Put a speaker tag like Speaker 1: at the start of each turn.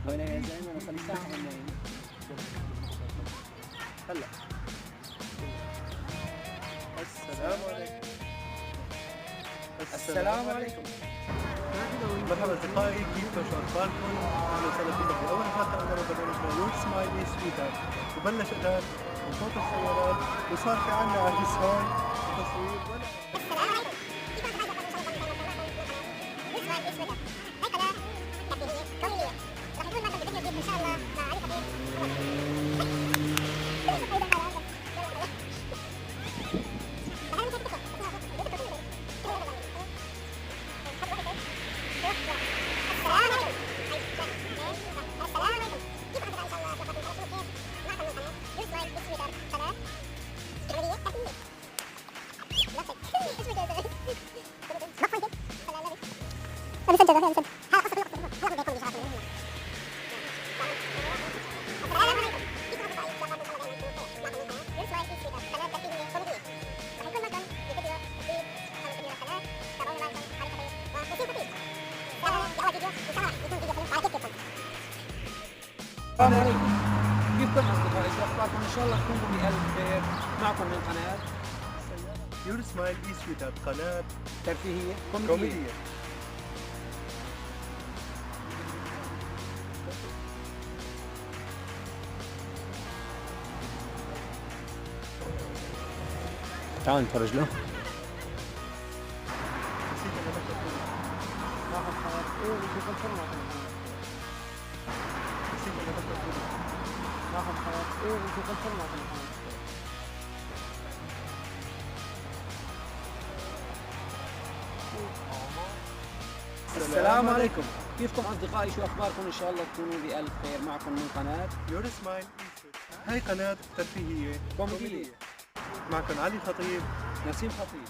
Speaker 1: ولا يا زلمه صار ساعه هون. هلا السلام عليكم. السلام عليكم.
Speaker 2: مرحبا اصدقائي، كيفكم؟ شو اخباركم؟ اهلا وسهلا فيكم في اول حلقه عندنا برنامجنا يور سمايل اي سويت. وبلش اذان وصوت السيارات وصار في عنا عريس هون وتصوير ولا
Speaker 1: السلام عليكم. كيفكم اصدقائي؟ شو اخباركم؟ ان شاء الله تكونوا بألف خير. معكم من قناه
Speaker 2: يور سمايل اي سويت، قناه
Speaker 1: ترفيهيه
Speaker 2: كوميديه.
Speaker 1: تعال نتفرج له. السلام عليكم. كيفكم اصدقائي؟ شو اخباركم؟ ان شاء الله تكونوا بألف خير. معكم من قناه
Speaker 2: يور سمايل اي سويت، هاي قناه ترفيهيه
Speaker 1: كوميديه.
Speaker 2: معكم علي خطيب.
Speaker 1: نسيم خطيب.